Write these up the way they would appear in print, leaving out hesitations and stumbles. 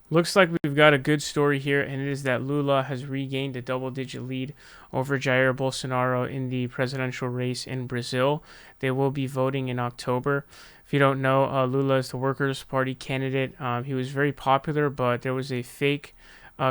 Looks like we've got a good story here, and it is that Lula has regained a double-digit lead over Jair Bolsonaro in the presidential race in Brazil. They will be voting in October. If you don't know, Lula is the Workers' Party candidate. He was very popular, but there was a fake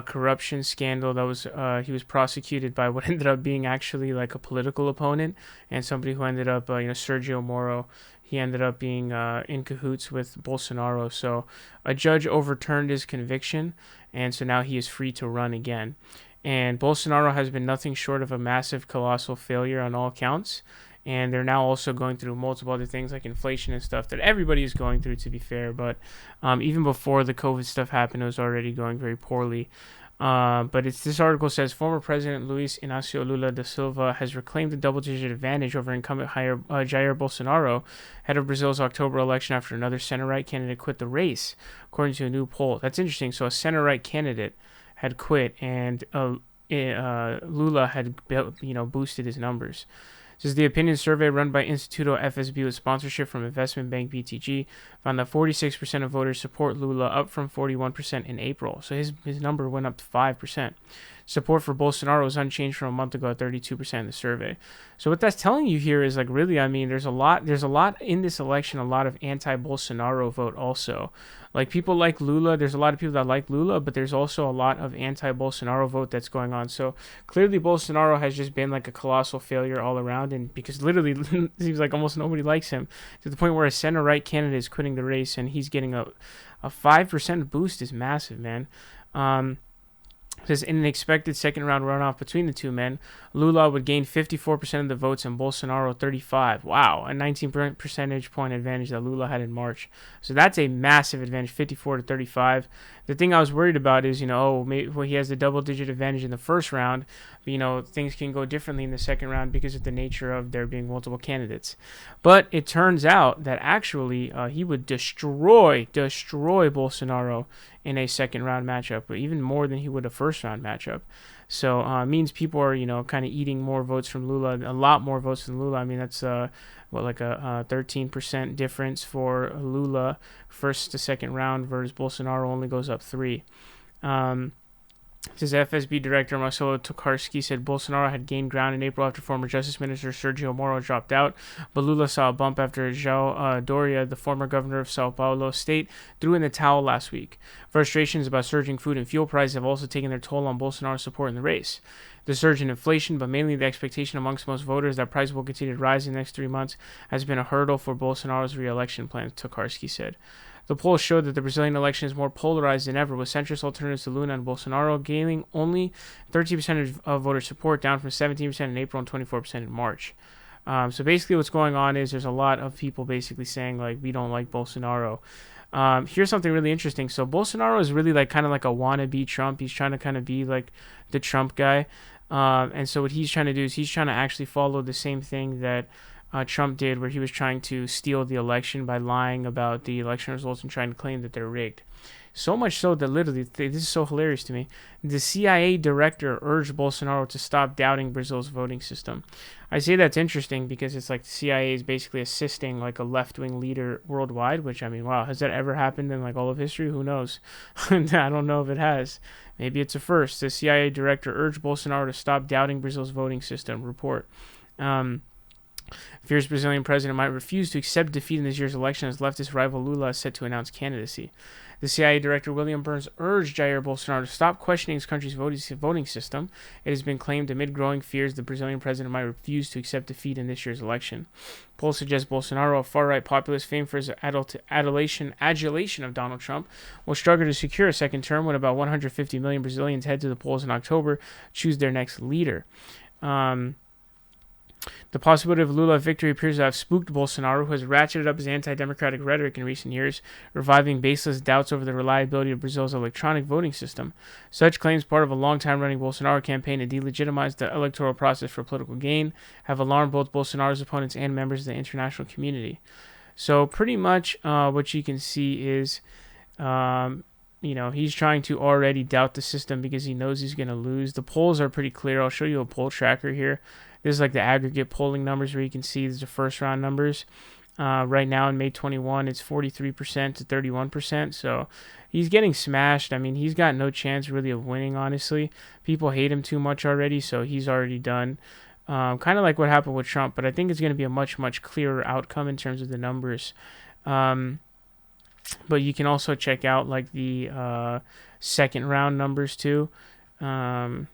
corruption scandal that was he was prosecuted by what ended up being actually like a political opponent and somebody who ended up Sergio Moro. He ended up being in cahoots with Bolsonaro. So a judge overturned his conviction, and so now he is free to run again. And Bolsonaro has been nothing short of a massive, colossal failure on all counts. And they're now also going through multiple other things like inflation and stuff that everybody is going through, to be fair. But even before the COVID stuff happened, it was already going very poorly. But this article says former President Luis Inácio Lula da Silva has reclaimed a double-digit advantage over incumbent Jair Bolsonaro, head of Brazil's October election after another center-right candidate quit the race, according to a new poll. That's interesting. So a center-right candidate had quit, and Lula had boosted his numbers. This is the opinion survey run by Instituto FSB with sponsorship from investment bank BTG found that 46% of voters support Lula, up from 41% in April. So his number went up to 5%. Support for Bolsonaro was unchanged from a month ago at 32% in the survey. So what that's telling you here is like really, I mean, there's a lot in this election, a lot of anti-Bolsonaro vote also. Like people like Lula, there's a lot of people that like Lula, but there's also a lot of anti-Bolsonaro vote that's going on. So clearly Bolsonaro has just been like a colossal failure all around, and because literally it seems like almost nobody likes him, to the point where a center right candidate is quitting the race and he's getting a 5% boost is massive, man. Says in an expected second round runoff between the two men, Lula would gain 54% of the votes and Bolsonaro 35. Wow, a 19 percentage point advantage that Lula had in March. So that's a massive advantage, 54 to 35. The thing I was worried about is, he has a double digit advantage in the first round, but, things can go differently in the second round because of the nature of there being multiple candidates. But it turns out that actually he would destroy Bolsonaro in a second round matchup, but even more than he would a first round matchup. So it means people are, kind of eating more votes from Lula, a lot more votes than Lula. I mean, that's like a 13% difference for Lula first to second round versus Bolsonaro only goes up 3. His FSB director Marcelo Tokarski said Bolsonaro had gained ground in April after former Justice Minister Sergio Moro dropped out, but Lula saw a bump after João Doria, the former governor of Sao Paulo state, threw in the towel last week. Frustrations about surging food and fuel prices have also taken their toll on Bolsonaro's support in the race. The surge in inflation, but mainly the expectation amongst most voters that prices will continue to rise in the next 3 months, has been a hurdle for Bolsonaro's re-election plans, Tokarski said. The polls showed that the Brazilian election is more polarized than ever, with centrist alternatives to Lula and Bolsonaro gaining only 13% of voter support, down from 17% in April and 24% in March. So basically what's going on is there's a lot of people basically saying, like, we don't like Bolsonaro. Here's something really interesting. So Bolsonaro is really like kind of like a wannabe Trump. He's trying to kind of be like the Trump guy. And so what he's trying to do is he's trying to actually follow the same thing that Trump did, where he was trying to steal the election by lying about the election results and trying to claim that they're rigged. So much so that literally, this is so hilarious to me, the CIA director urged Bolsonaro to stop doubting Brazil's voting system. I say that's interesting because it's like the CIA is basically assisting like a left-wing leader worldwide, which, I mean, wow, has that ever happened in like all of history? Who knows? I don't know if it has. Maybe it's a first. The CIA director urged Bolsonaro to stop doubting Brazil's voting system, report. Fierce Brazilian president might refuse to accept defeat in this year's election as leftist rival Lula is set to announce candidacy. The CIA director William Burns urged Jair Bolsonaro to stop questioning his country's voting system. It has been claimed amid growing fears the Brazilian president might refuse to accept defeat in this year's election. Polls suggest Bolsonaro, a far-right populist famed for his adulation of Donald Trump, will struggle to secure a second term when about 150 million Brazilians head to the polls in October to choose their next leader. The possibility of Lula victory appears to have spooked Bolsonaro, who has ratcheted up his anti-democratic rhetoric in recent years, reviving baseless doubts over the reliability of Brazil's electronic voting system. Such claims, part of a long-time-running Bolsonaro campaign to delegitimize the electoral process for political gain, have alarmed both Bolsonaro's opponents and members of the international community. So pretty much what you can see is, he's trying to already doubt the system because he knows he's going to lose. The polls are pretty clear. I'll show you a poll tracker here. This is like the aggregate polling numbers where you can see these are first round numbers. Right now in May 21, it's 43% to 31%. So he's getting smashed. I mean, he's got no chance really of winning, honestly. People hate him too much already, so he's already done. Kind of like what happened with Trump, but I think it's going to be a much, much clearer outcome in terms of the numbers. Um, but you can also check out like the second round numbers too. Um,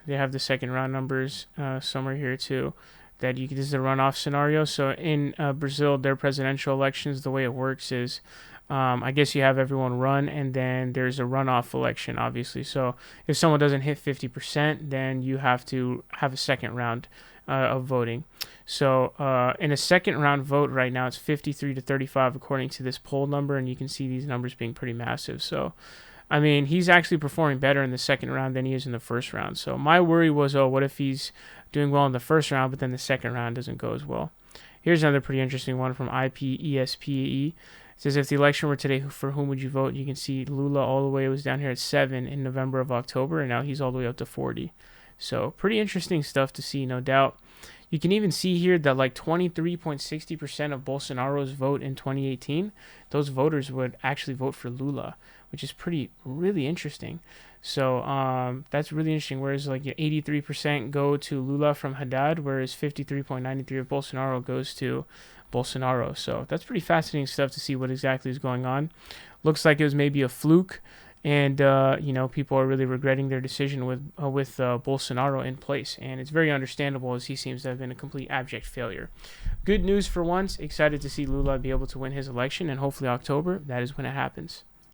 they have the second round numbers somewhere here too. That you can, this is a runoff scenario. So in Brazil, their presidential elections, the way it works is, I guess you have everyone run, and then there's a runoff election, obviously. So if someone doesn't hit 50%, then you have to have a second round of voting. So in a second round vote right now, it's 53 to 35 according to this poll number, and you can see these numbers being pretty massive. So I mean, he's actually performing better in the second round than he is in the first round. So my worry was, oh, what if he's doing well in the first round, but then the second round doesn't go as well? Here's another pretty interesting one from IPESPE. It says, if the election were today, for whom would you vote? You can see Lula all the way, it was down here at 7 in November of October, and now he's all the way up to 40. So pretty interesting stuff to see, no doubt. You can even see here that like 23.60% of Bolsonaro's vote in 2018, those voters would actually vote for Lula, which is really interesting. So that's really interesting. Whereas like 83% go to Lula from Haddad, whereas 53.93 of Bolsonaro goes to Bolsonaro. So that's pretty fascinating stuff to see what exactly is going on. Looks like it was maybe a fluke, and people are really regretting their decision with Bolsonaro in place, and it's very understandable as he seems to have been a complete abject failure. Good news for once. Excited to see Lula be able to win his election, and hopefully October, that is when it happens.